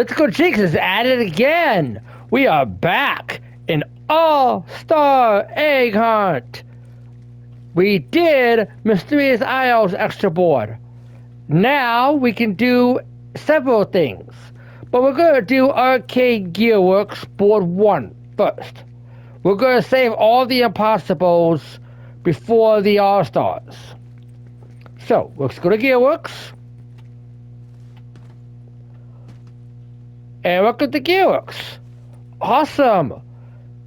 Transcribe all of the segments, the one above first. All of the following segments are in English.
Mythical Jinx is at it again. We are back in All-Star Egg Hunt. We did Mysterious Isles extra board. Now we can do several things. But we're going to do Arcane Gearworks board 1 first. We're going to save all the impossibles before the All-Stars. So, let's go to Gearworks. And welcome to Gearworks. Awesome.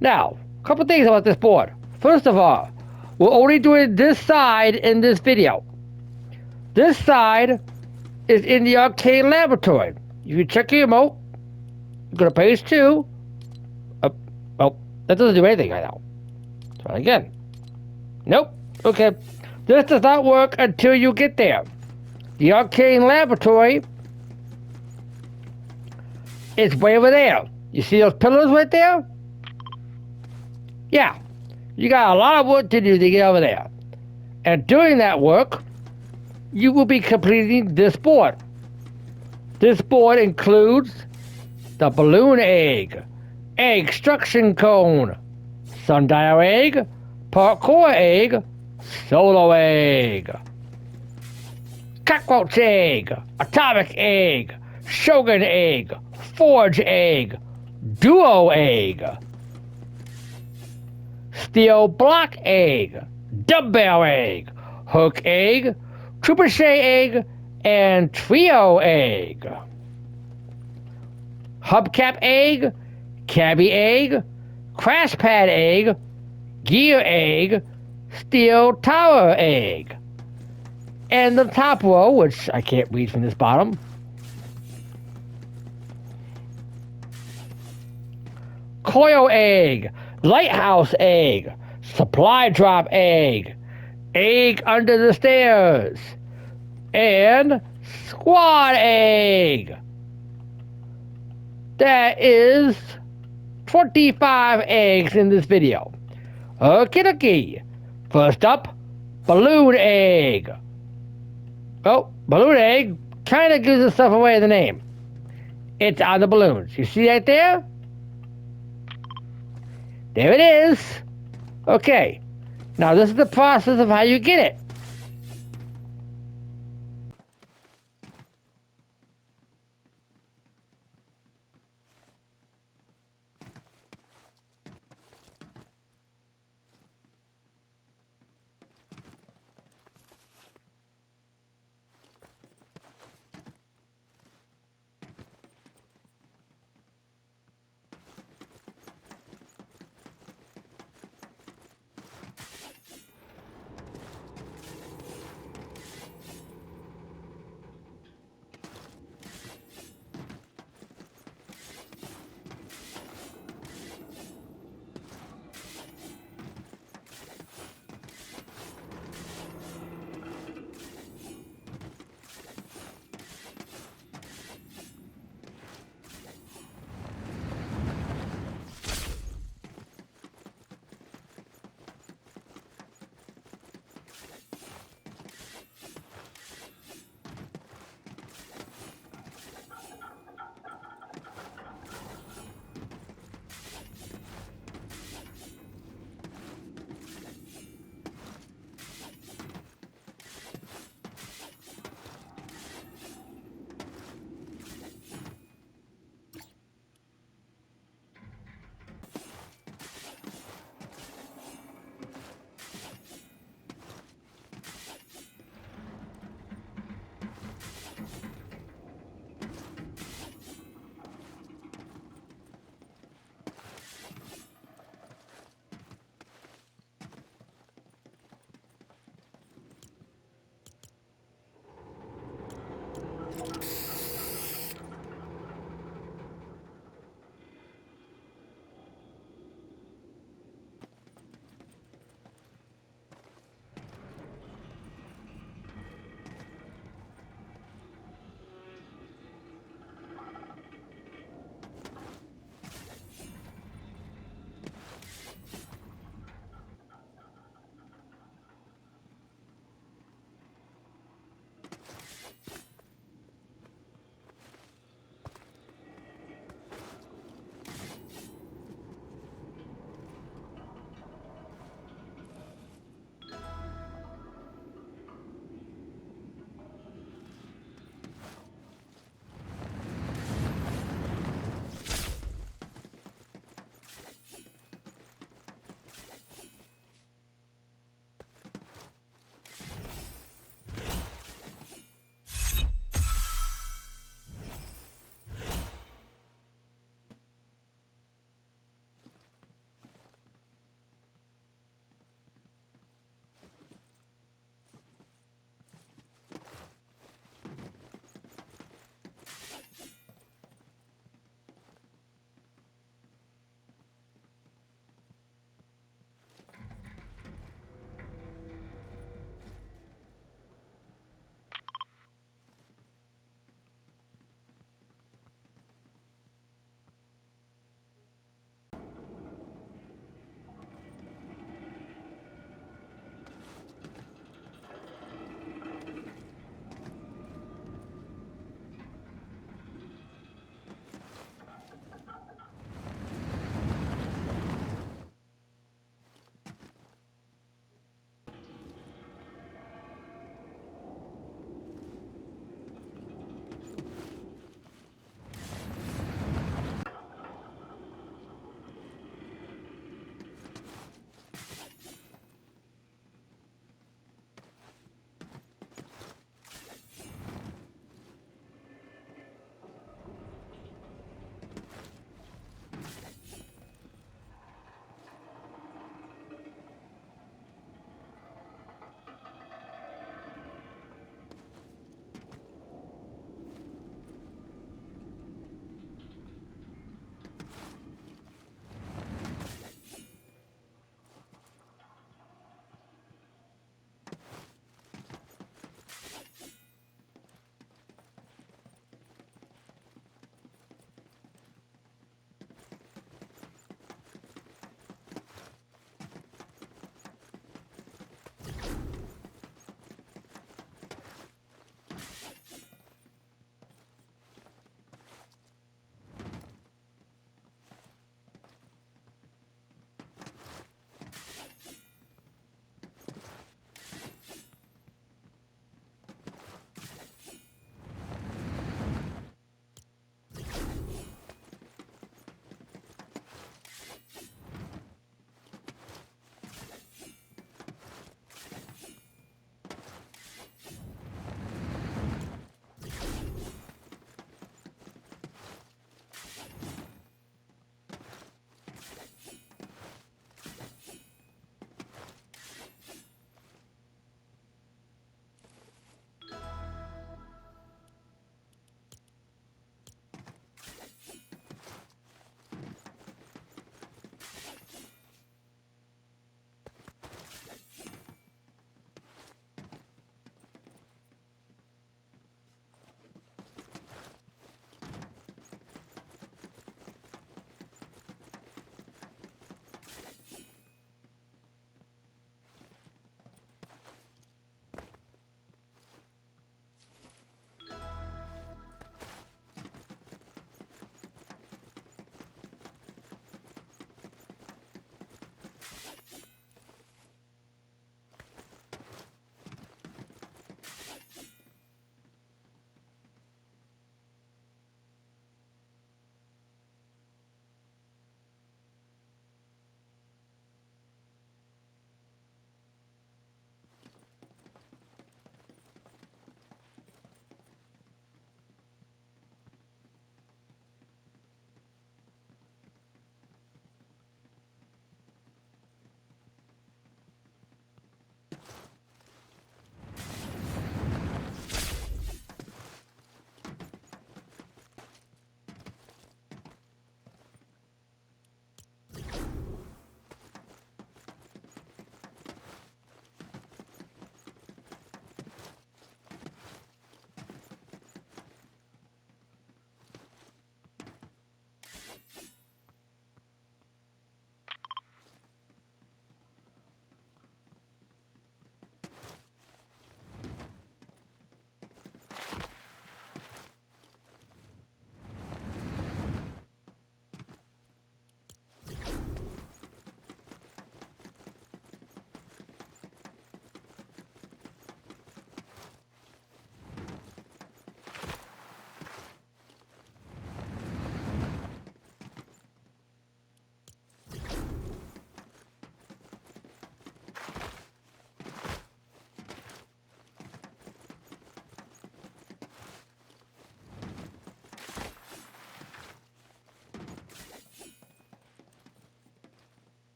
Now, a couple things about this board. First of all, we're only doing this side in this video. This side is in the Arcane Laboratory. If you check your remote, go to page 2. Well, that doesn't do anything right now. Try again. Nope. Okay. This does not work until you get there. The Arcane Laboratory is way over there. You see those pillars right there? Yeah. You got a lot of work to do to get over there. And doing that work, you will be completing this board. This board includes the Balloon Egg, Eggstruction Cone, Sundial Egg, Parkour Egg, Solo Egg, Cockroach Egg, Atomic Egg, Shogun Egg, Forge Egg, Duo Egg, Steel Block Egg, Dumbbell Egg, Hook Egg, Trebucet Egg, and Trio Egg. Hubcap Egg, Cabby Egg, Crash Pad Egg, Gear Egg, Steel Tower Egg. And the top row, which I can't read from this bottom, Coil Egg, Lighthouse Egg, Supply Drop Egg, Egg Under the Stairs, and Squad Egg. That is 25 eggs in this video. Okie dokie. First up, Balloon Egg. Well, Balloon Egg kind of gives itself away in the name. It's on the balloons. You see right there? There it is. Okay. Now this is the process of how you get it.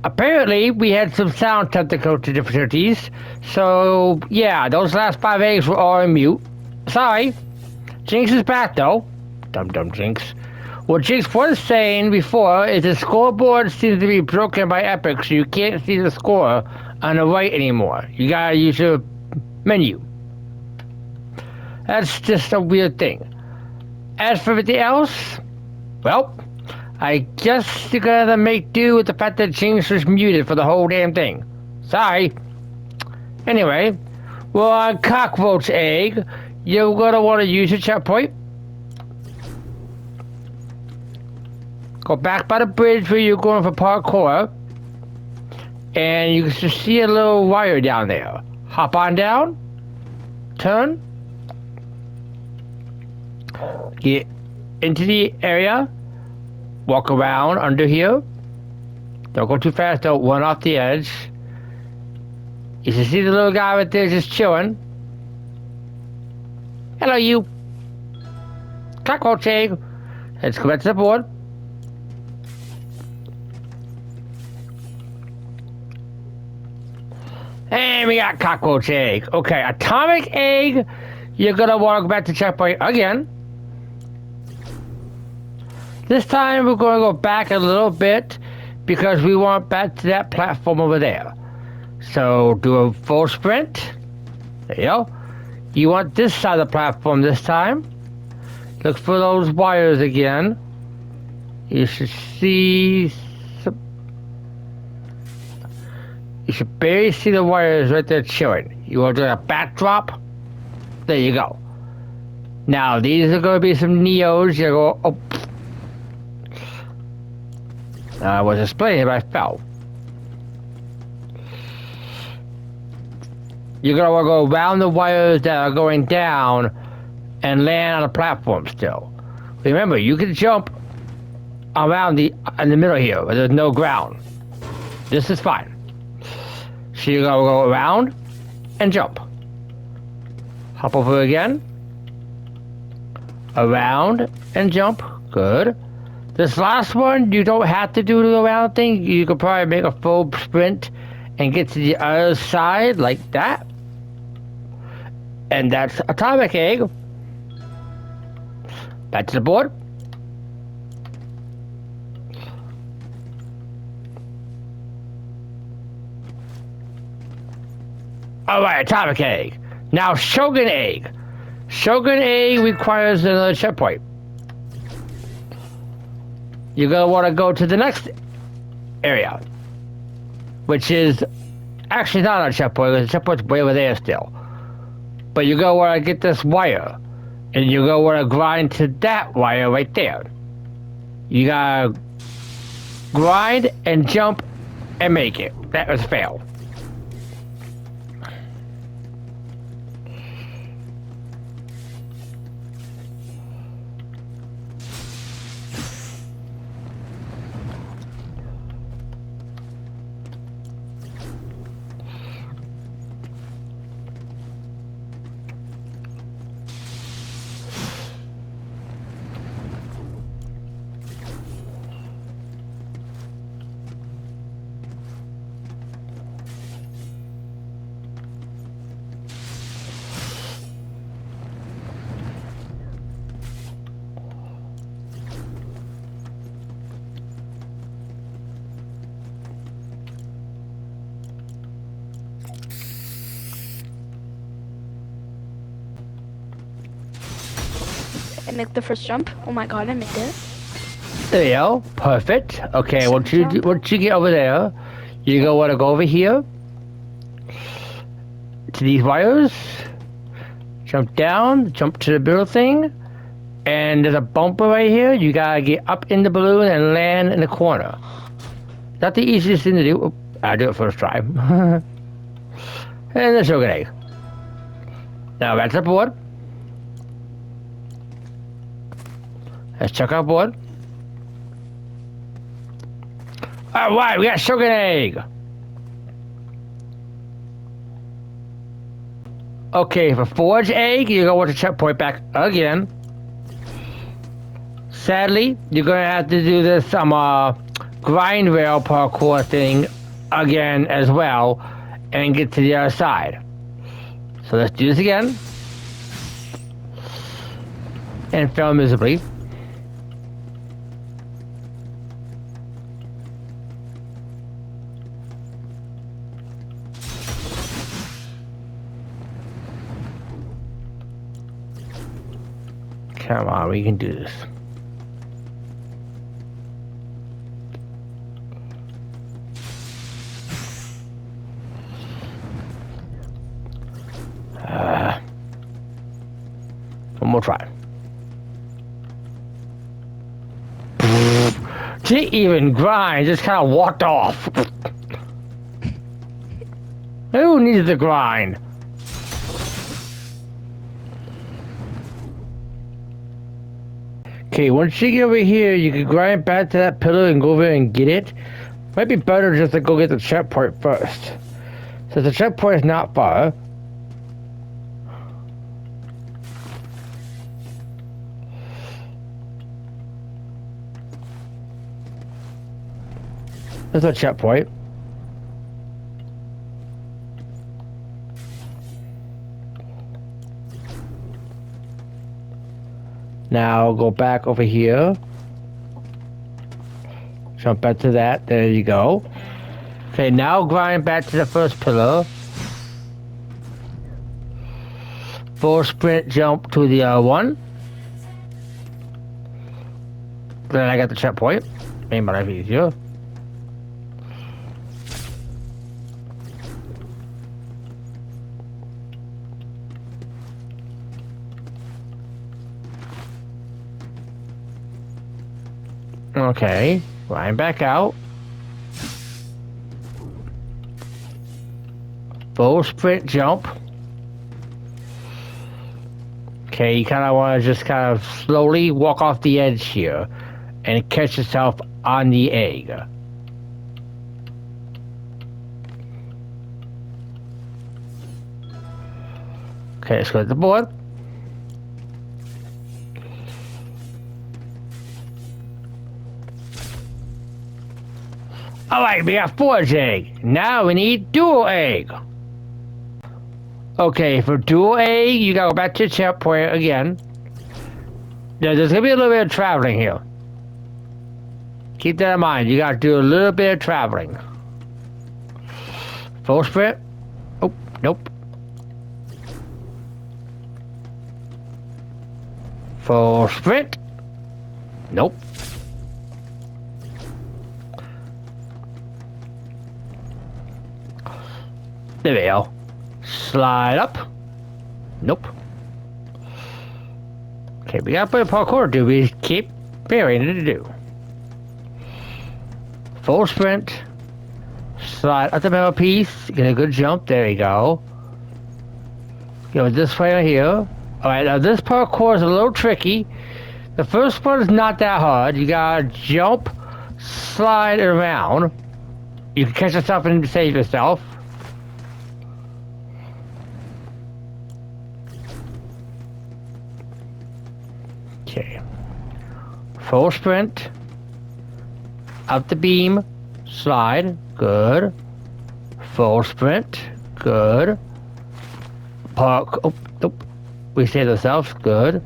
Apparently, we had some sound technical difficulties, so yeah, those last 5 eggs were all on mute. Sorry. Jinx is back though. Dumb Jinx. What Jinx was saying before is the scoreboard seems to be broken by Epic, so you can't see the score on the right anymore. You gotta use your menu. That's just a weird thing. As for everything else, well, I guess you're gonna make do with the fact that Jinx was muted for the whole damn thing. Sorry. Anyway, we're on Cockroach Egg. You're gonna want to use your checkpoint. Go back by the bridge where you're going for parkour. And you can see a little wire down there. Hop on down. Turn. Get into the area. Walk around under here. Don't go too fast, don't run off the edge. You can see the little guy right there just chilling. Hello, you. Cockroach Egg. Let's go back to the board. And we got Cockroach Egg. Okay, Atomic Egg. You're gonna want to go back to checkpoint again. This time we're going to go back a little bit because we want back to that platform over there. So do a full sprint. There you go. You want this side of the platform this time. Look for those wires again. You should see some... You should barely see the wires right there chilling. You want to do a backdrop? There you go. Now these are going to be some Neos. You go... Oh. I was explaining, but I fell. You're going to want to go around the wires that are going down and land on the platform still. Remember, you can jump around in the middle here where there's no ground. This is fine. So you're going to go around and jump. Hop over again. Around and jump. Good. This last one, you don't have to do the around thing. You could probably make a full sprint and get to the other side like that. And that's Atomic Egg. Back to the board. Alright, Atomic Egg. Now Shogun Egg. Shogun Egg requires another checkpoint. You're going to want to go to the next area, which is actually not a checkpoint, because the checkpoint's way over there still. But you're going to want to get this wire, and you're going to want to grind to that wire right there. You got to grind and jump and make it. That was fail. I make the first jump. Oh my god, I made it. There you go. Perfect. Okay, once you get over there, you're going to want to go over here to these wires. Jump down, jump to the middle thing, and there's a bumper right here. You got to get up in the balloon and land in the corner. Not the easiest thing to do. I'll do it first try. And the Shogun Egg. Now back to the board. Let's check our board. Alright, we got Shogun Egg. Okay, for Forge Egg, you're gonna want to checkpoint back again. Sadly, you're gonna have to do this grind rail parkour thing again as well and get to the other side. So let's do this again. And fail miserably. Come on, we can do this. One more try. Didn't even grind, just kind of walked off. Who needs to grind? Okay, once you get over here, you can grind back to that pillar and go over and get it. Might be better just to go get the checkpoint first. Since the checkpoint is not far. There's a checkpoint. Now go back over here. Jump back to that. There you go. Okay, now grind back to the first pillar. Full sprint jump to the other one. Then I got the checkpoint. Made my life easier. Okay, grind back out. Full sprint jump. Okay, you kind of want to just kind of slowly walk off the edge here and catch yourself on the egg. Okay, let's go to the board. Alright, we got forge egg. Now we need dual egg. Okay, for dual egg, you gotta go back to the checkpoint again. Now, there's gonna be a little bit of traveling here. Keep that in mind, you gotta do a little bit of traveling. Full sprint. Oh, nope. Full sprint. Nope. There we go. Slide up. Nope. Okay, we got a bit of parkour to do. We keep burying it to do. Full sprint. Slide up the middle piece. Get a good jump. There you go. Go this way right here. Alright, now this parkour is a little tricky. The first part is not that hard. You gotta jump, slide around. You can catch yourself and save yourself. Okay. Full sprint. Up the beam. Slide. Good. Full sprint. Good. Park. Oh, nope. We saved ourselves. Good.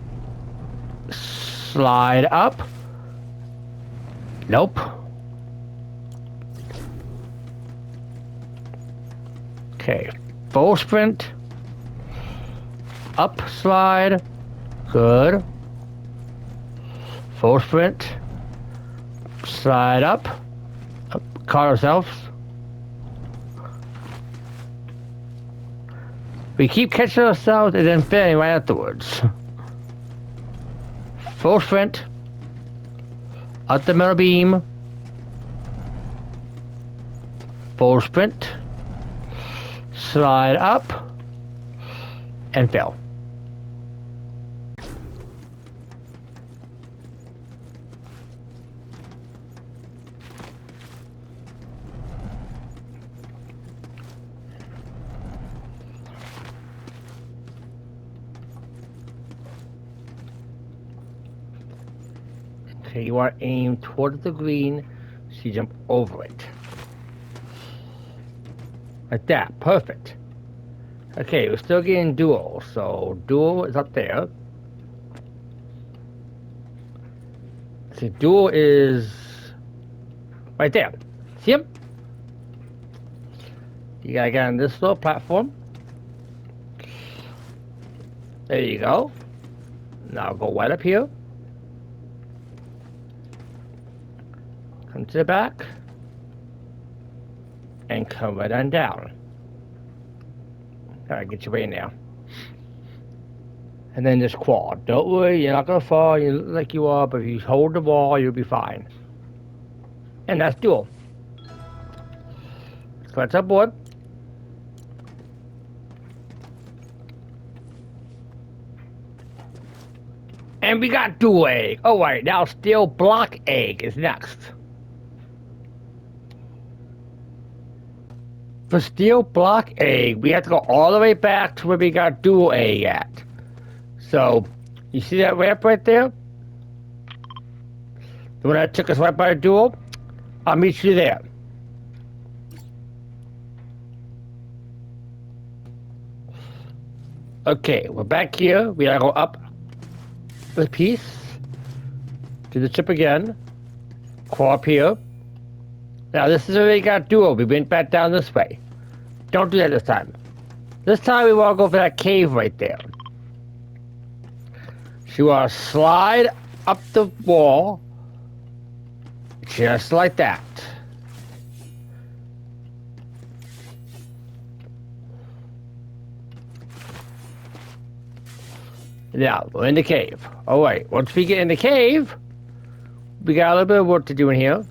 Slide up. Nope. Okay. Full sprint. Up. Slide. Good. Full sprint. Slide up. Caught ourselves. We keep catching ourselves and then failing right afterwards. Full sprint. Up the middle beam. Full sprint. Slide up. And fail. Okay, you want to aim towards the green, so you jump over it. Like that. Perfect. Okay, we're still getting dual. So dual is up there. See, dual is right there. See him? You gotta get on this little platform. There you go. Now go right up here. Come to the back. And come right on down. Gotta get you right in there. And then just crawl. Don't worry, you're not gonna fall. You look like you are, but if you hold the wall, you'll be fine. And that's dual. So that's our board. And we got dual egg. Oh wait, now steel block egg is next. For steel block egg, we have to go all the way back to where we got dual egg at. So, you see that ramp right there? The one that took us right by the dual? I'll meet you there. Okay, we're back here. We gotta go up the piece. Do the chip again. Crawl up here. Now this is where we got dual. We went back down this way. Don't do that this time. This time we want to go for that cave right there. So you want to slide up the wall. Just like that. Now, we're in the cave. Oh wait, once we get in the cave, we got a little bit of work to do in here.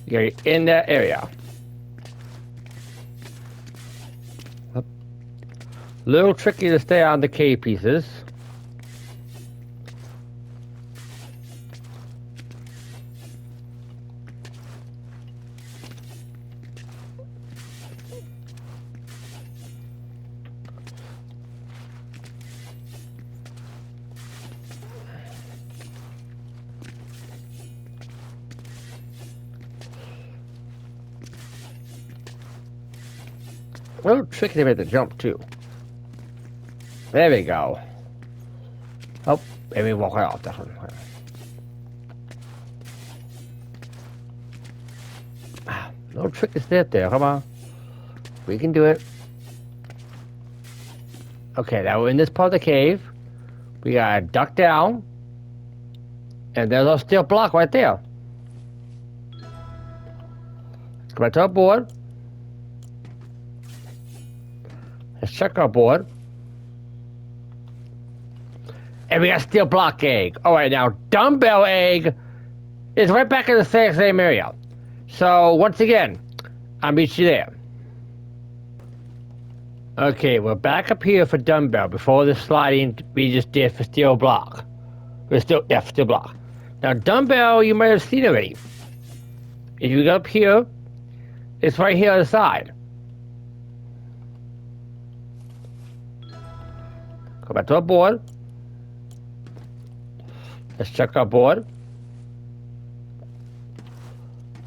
You're in that area. Little tricky to stay on the cave pieces. A little tricky to make the jump too. There we go. Oh, and we walk right off that one. No trick to stay up there, come on. We can do it. Okay, now we're in this part of the cave. We gotta duck down. And there's our steel block right there. Let's go back to our board. Let's check our board. And we got steel block egg. Alright, now dumbbell egg is right back in the same area. So once again, I'll meet you there. Okay, we're back up here for dumbbell before the sliding we just did for steel block. For steel block. Now dumbbell you might have seen already. If you go up here, it's right here on the side. Go back to our board. Let's check our board.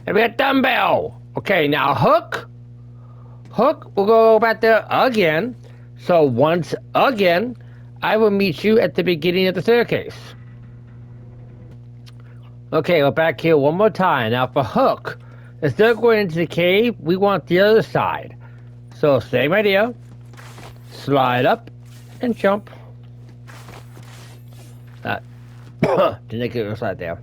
And we got dumbbell. Okay, now hook. Hook, we'll go back there again. So once again, I will meet you at the beginning of the staircase. Okay, we're back here one more time. Now for hook, instead of going into the cave, we want the other side. So same idea. Slide up and jump. Didn't get inside there.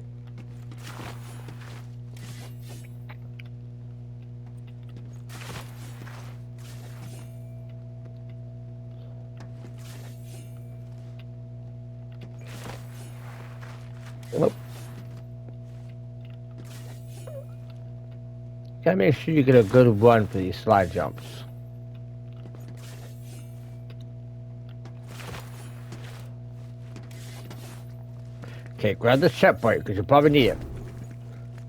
Nope. Gotta make sure you get a good run for these slide jumps. Okay, grab the chest plate because you probably need it.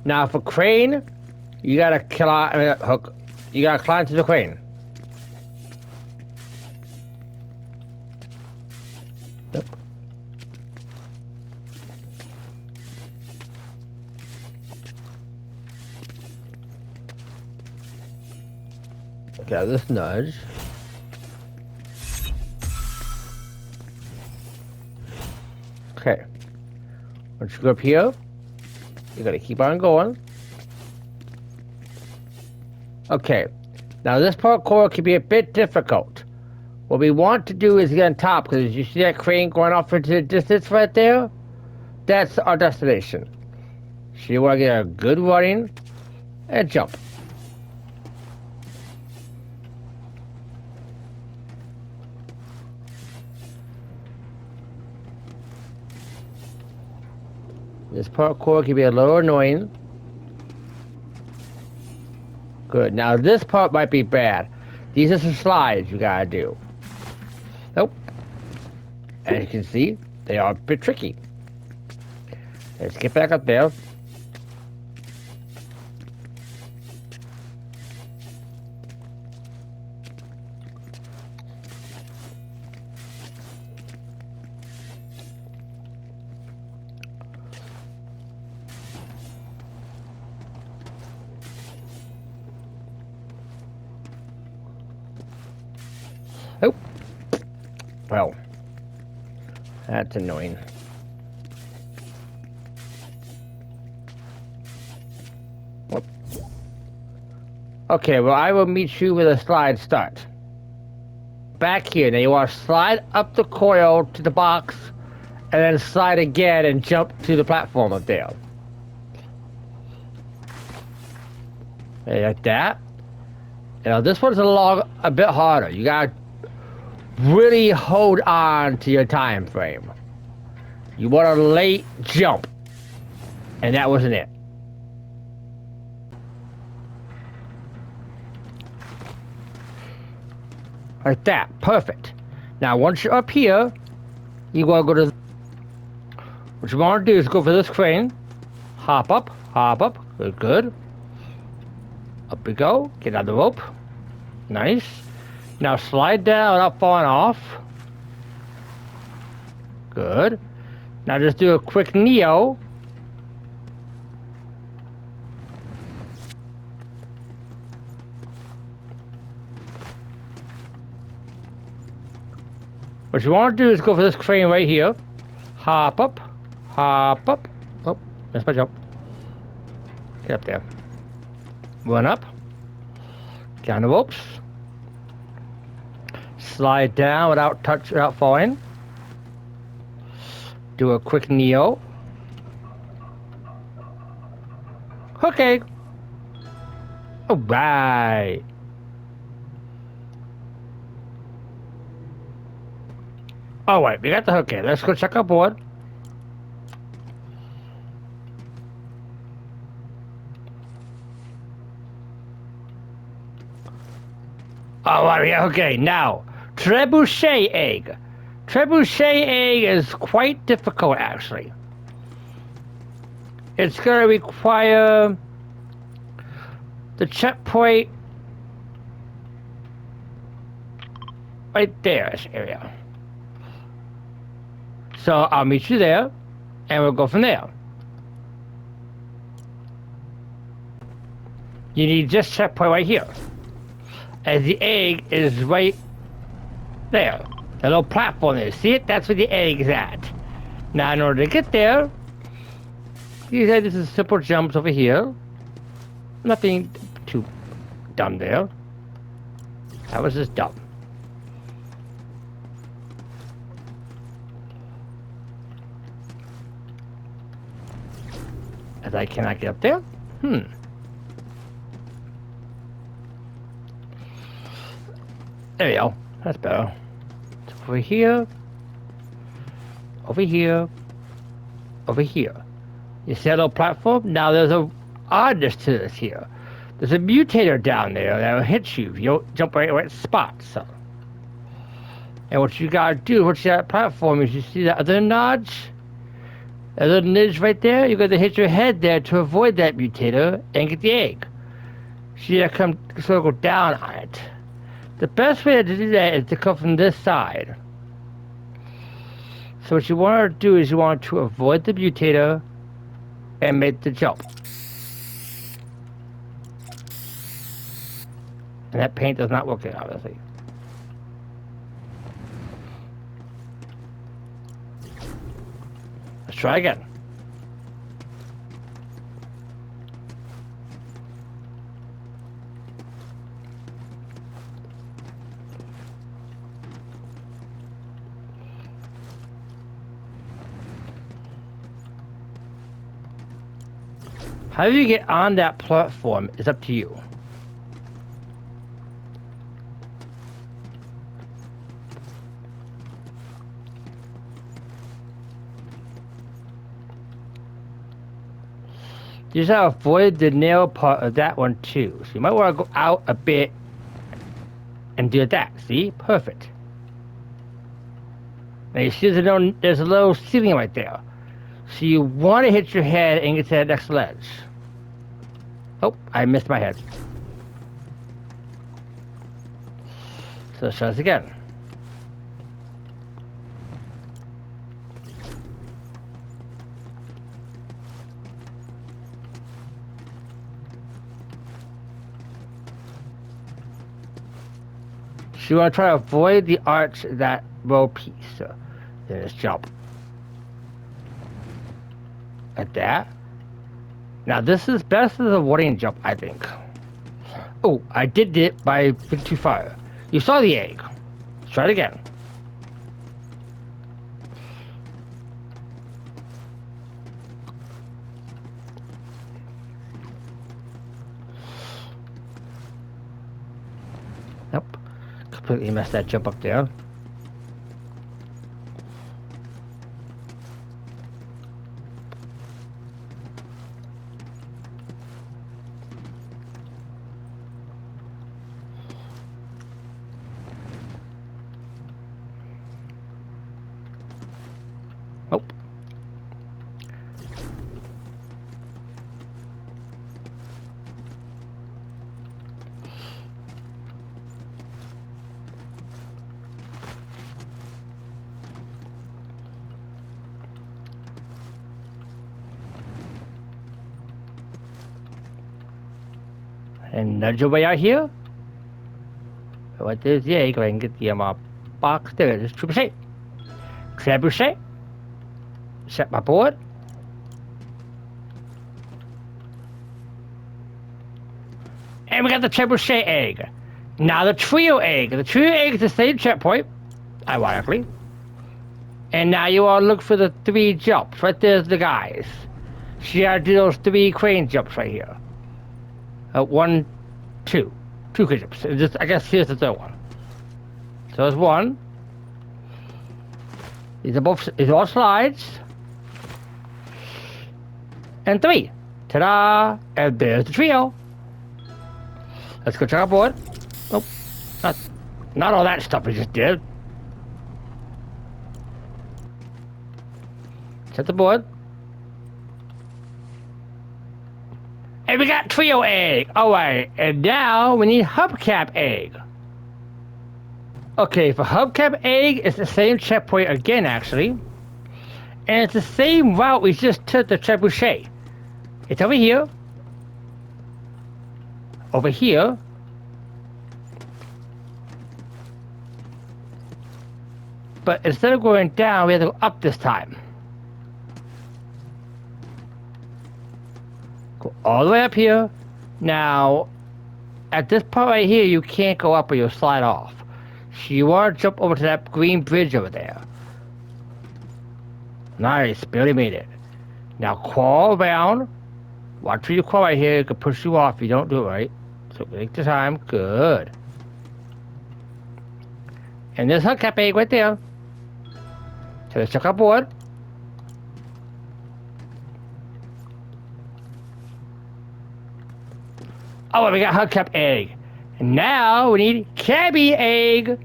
Now for crane, you gotta climb hook. You gotta climb to the crane. Yep. Okay, this nudge. Okay. Once you go up here, you gotta keep on going. Okay. Now this parkour can be a bit difficult. What we want to do is get on top, because you see that crane going off into the distance right there? That's our destination. So you want to get a good running and jump. This parkour can be a little annoying. Good. Now this part might be bad. These are some slides you gotta do. Nope. As you can see, they are a bit tricky. Let's get back up there. Oh. Well. That's annoying. Whoop. Okay, well, I will meet you with a slide start. Back here. Now you want to slide up the coil to the box, and then slide again and jump to the platform up there. Like that. You know, this one's a bit harder. You gotta really hold on to your time frame. You want a late jump, and that wasn't it. Like that, perfect. Now once you're up here, you want to go to what you want to do is go for this crane, hop up, good, good. Up we go, get on the rope, nice. Now slide down without falling off. Good. Now just do a quick neo. What you want to do is go for this crane right here. Hop up, hop up. Oh, that's my jump. Get up there. Run up. Get on the ropes. Slide down without falling. Do a quick neo. Hook egg. Alright. Alright, we got the hook egg. Let's go check our board. Alright, okay, now, Trebucet Egg. Trebucet Egg is quite difficult, actually. It's going to require the checkpoint right there, this area. So I'll meet you there, and we'll go from there. You need this checkpoint right here. As the egg is right there. The little platform there. See it? That's where the egg is at. Now, in order to get there, you said this is simple jumps over here. Nothing too dumb there. That was just dumb. As I cannot get up there? There we go. That's better. So over here. Over here. Over here. You see that little platform? Now there's a oddness to this here. There's a mutator down there that will hit you if you don't jump right spot. So. And what you gotta do, once you that platform, is you see that other notch? That little nudge right there? You gotta hit your head there to avoid that mutator and get the egg. So you gotta come sort of go down on it. The best way to do that is to come from this side. So what you want to do is you want to avoid the mutator and make the jump. And that paint does not work there, obviously. Let's try again. How you get on that platform is up to you. You just have to avoid the nail part of that one too. So you might want to go out a bit and do that. See? Perfect. Now you see there's a little ceiling right there. So you want to hit your head and get to that next ledge. Oh, I missed my head. So let's try this again. So you want to try to avoid the arch that row piece. So then just jump. Like that. Now this is best as a warning jump, I think. Oh, I did it by being too far. You saw the egg. Let's try it again. Nope. Completely messed that jump up there. Oh. And nudge your way out here. What is the egg? Go ahead and get the box. There it is. Trebucet. Trebucet. Set my board. And we got the Trebucet egg. Now the trio egg. The trio egg is the same checkpoint, ironically. And now you all look for the 3 jumps. Right there's the guys. So you gotta do those 3 crane jumps right here. 1, 2. 2 crane jumps. And just, I guess here's the 3rd one. So there's 1. These are all slides. And 3. Ta-da! And there's the trio. Let's go check our board. Oh, not all that stuff we just did. Set the board. And we got trio egg. Alright, and now we need hubcap egg. Okay, for hubcap egg, it's the same checkpoint again, actually. And it's the same route we just took the trebuchet. It's over here. Over here. But instead of going down, we have to go up this time. Go all the way up here. Now, at this part right here, you can't go up or you'll slide off. So you want to jump over to that green bridge over there. Nice, barely made it. Now crawl around. Watch where you crawl right here. It could push you off if you don't do it right. So take the time. Good. And there's hubcap egg right there. So let's check our board. Oh, we got hubcap egg. And now we need Cabby Egg.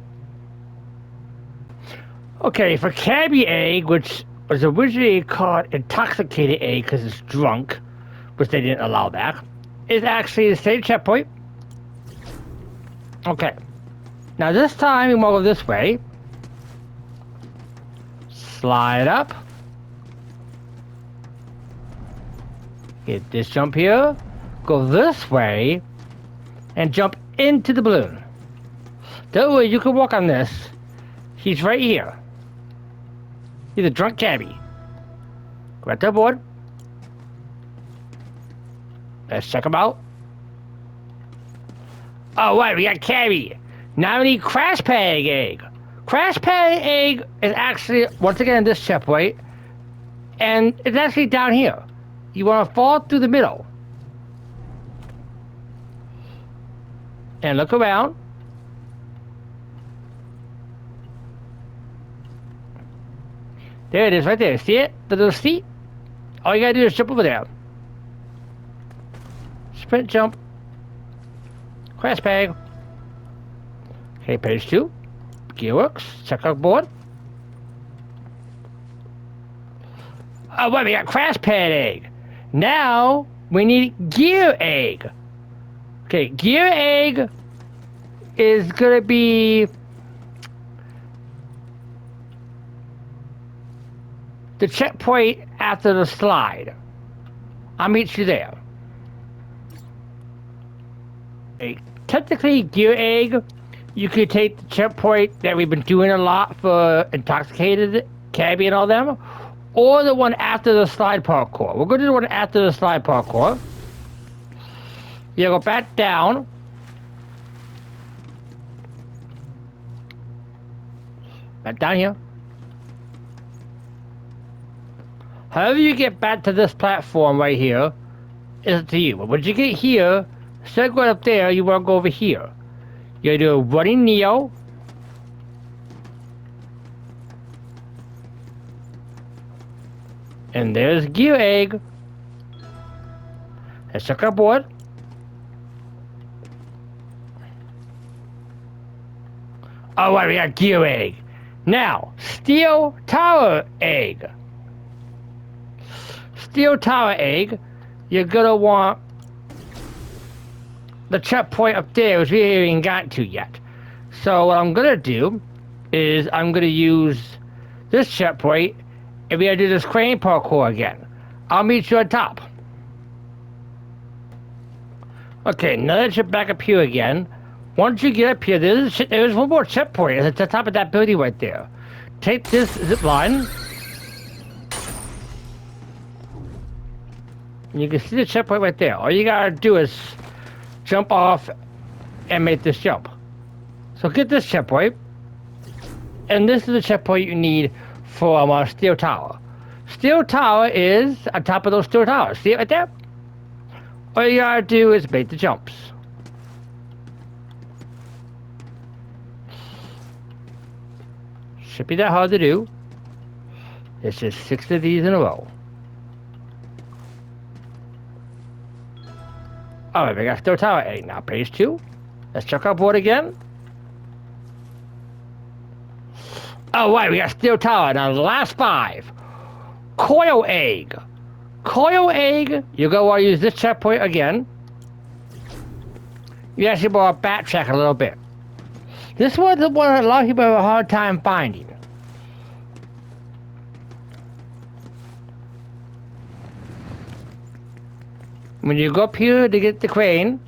Okay, for Cabby Egg, which was originally called Intoxicated Egg because it's drunk, which they didn't allow that, is actually the same checkpoint. Okay. Now this time we want to go this way. Slide up. Get this jump here. Go this way. And jump into the balloon. Don't worry, you can work on this. He's right here. He's a drunk cabby. Go right to the board. Let's check him out. Oh, wait, we got Cabby. Now we need Crash Pad Egg. Crash Pad Egg is actually, once again, this checkpoint. And it's actually down here. You want to fall through the middle. And look around. There it is, right there. See it? The little seat? All you gotta do is jump over there. Sprint jump. Crash pad. Okay, page 2. Gearworks. Check out board. Oh, wait, we got Crash Pad Egg. Now, we need Gear Egg. Okay, Gear Egg is gonna be the checkpoint after the slide. I'll meet you there. Technically, Gear Egg, you could take the checkpoint that we've been doing a lot for Intoxicated, Cabby, and all them, or the one after the slide parkour. We're going to do the one after the slide parkour. You go back down. Back down here. However you get back to this platform right here, is up to you. But when you get here, instead of going up there, you want to go over here. You're going to do a running Neo. And there's Gear Egg. Let's check our board. Oh, right, we got Gear Egg. Now, Steel Tower Egg. Steel Tower Egg, you're gonna want the checkpoint up there, which we haven't even gotten to yet. So what I'm gonna do is I'm gonna use this checkpoint, and we're gonna do this crane parkour again. I'll meet you on top. Okay, now that you're back up here again, once you get up here, there's one more checkpoint at the top of that building right there. Take this zip line. You can see the checkpoint right there. All you gotta do is jump off and make this jump. So get this checkpoint. And this is the checkpoint you need for Steel Tower. Steel Tower is on top of those steel towers. See it right there? All you gotta do is make the jumps. Should be that hard to do. It's just 6 of these in a row. Alright, we got Steel Tower Egg. Now page 2. Let's check our board again. Oh, right, we got Steel Tower. Now the last 5. Coil Egg. Coil Egg, you're going to want to use this checkpoint again. You actually want to backtrack a little bit. This one's the one that a lot of people have a hard time finding. When you go up here to get the crane,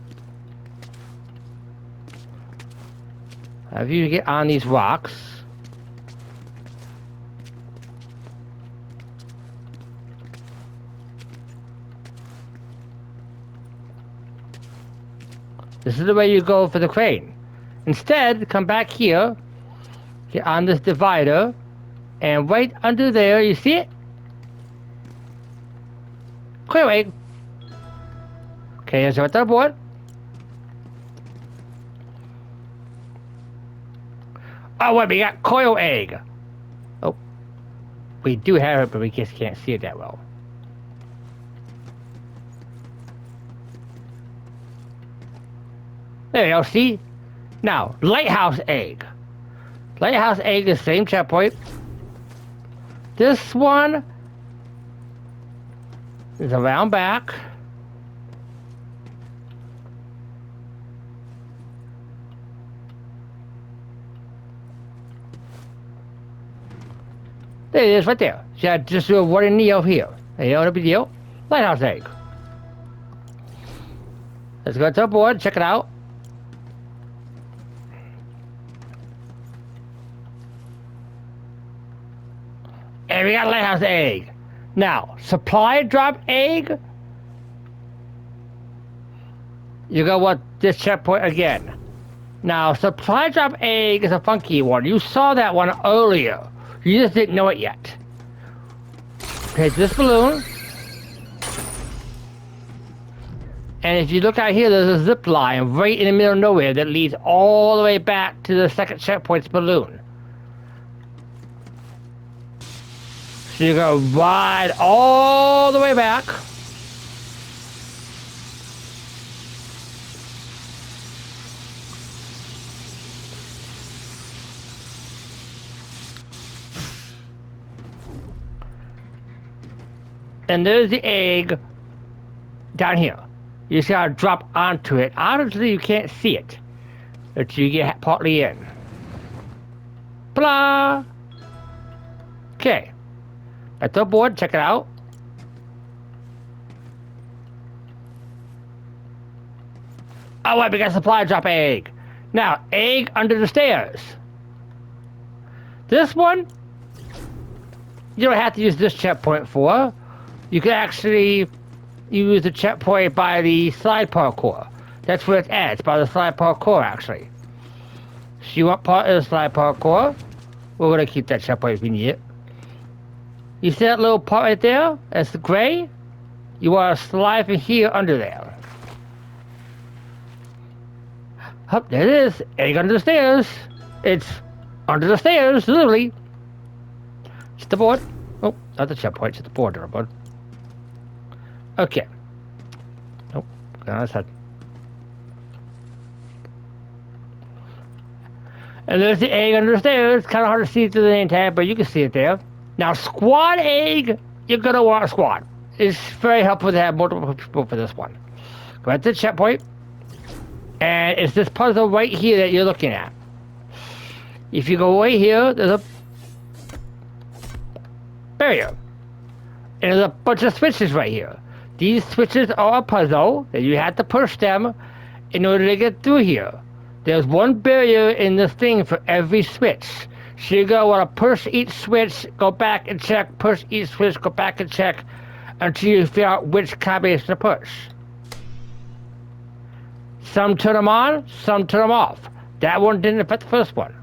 have you get on these rocks. This is the way you go for the crane. Instead, come back here, get on this divider, and right under there, you see it? Coil Egg. Okay, here's what's our board. Oh, wait, we got Coil Egg. Oh, we do have it, but we just can't see it that well. There you go, see? Now, Lighthouse Egg. Lighthouse Egg is the same checkpoint. This one is around back. There it is, right there. So I just do a running knee over here. There you go, no big deal. Lighthouse Egg. Let's go to our board, check it out. And we got Lighthouse Egg. Now, supply drop egg. You go with this checkpoint again. Now, supply drop egg is a funky one. You saw that one earlier. You just didn't know it yet. Okay, this balloon. And if you look out here, there's a zip line right in the middle of nowhere that leads all the way back to the second checkpoint's balloon. So you go ride all the way back. And there's the egg down here. You just gotta drop onto it. Honestly, you can't see it, but you get partly in. Blah. Okay. At the board, check it out. Oh wait, we got supply drop egg. Now, egg under the stairs. This one, you don't have to use this checkpoint for. You can actually use the checkpoint by the slide parkour. That's where it's at. It's by the slide parkour, actually. So you want part of the slide parkour? We're gonna keep that checkpoint if we need it. You see that little part right there? That's the gray. You want to slide from here under there. Up there it is. Egg under the stairs. It's under the stairs, literally. It's the board. Oh, not the checkpoint. It's the board there, bud. Okay. Nope. Go on this side. And there's the egg under the stairs. Kind of hard to see through the name tag, but you can see it there. Now, squad egg, you're going to want a squad. It's very helpful to have multiple people for this one. Go back to the checkpoint. And it's this puzzle right here that you're looking at. If you go right here, there's a barrier. And there's a bunch of switches right here. These switches are a puzzle that you have to push them in order to get through here. There's one barrier in this thing for every switch. So you're going to want to push each switch, go back and check, push each switch, go back and check, until you figure out which combination to push. Some turn them on, some turn them off. That one didn't affect the first one.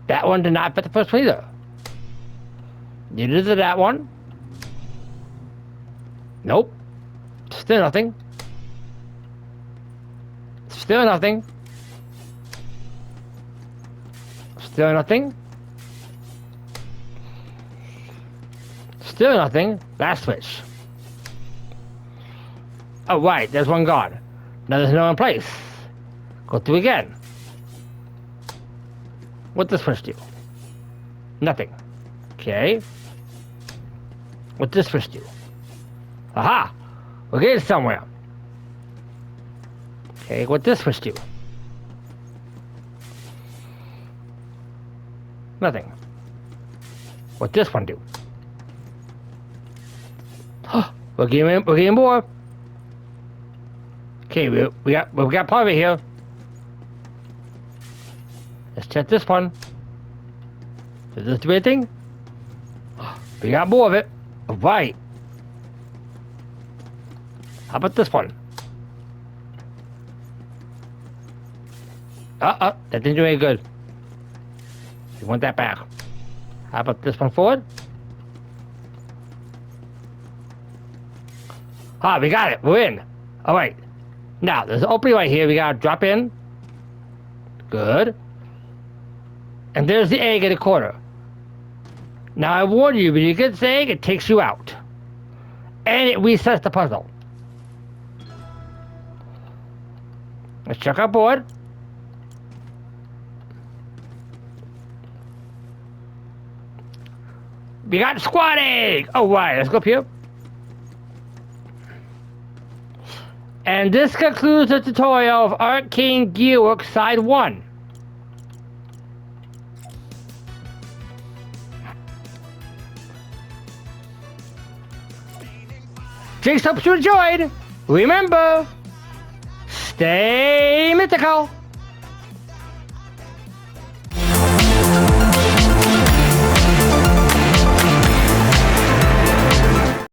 That one did not affect the first one either. Neither did that one. Nope. Still nothing. Still nothing. Still nothing. Still nothing. Last switch. Oh, right. There's one gone. Now there's no one in place. Go through again. What does this switch do? Nothing. Okay. What does this switch do? Aha! We're getting somewhere. Okay, what does this switch do? Nothing. What this one do? We're getting more. Okay, we got part of it here. Let's check this one. Does this do anything? We got more of it. Right. How about this one? That didn't do any good. You want that back. How about this one forward? Ah, we got it. We're in. All right. Now, there's an opening right here. We got to drop in. Good. And there's the egg in the corner. Now, I warn you, when you get this egg, it takes you out. And it resets the puzzle. Let's check our board. We got squad egg! Oh, right. Let's go up here. And this concludes the tutorial of Arcane Gearworks Side 1. Jinx, hope you enjoyed. Remember, stay mythical.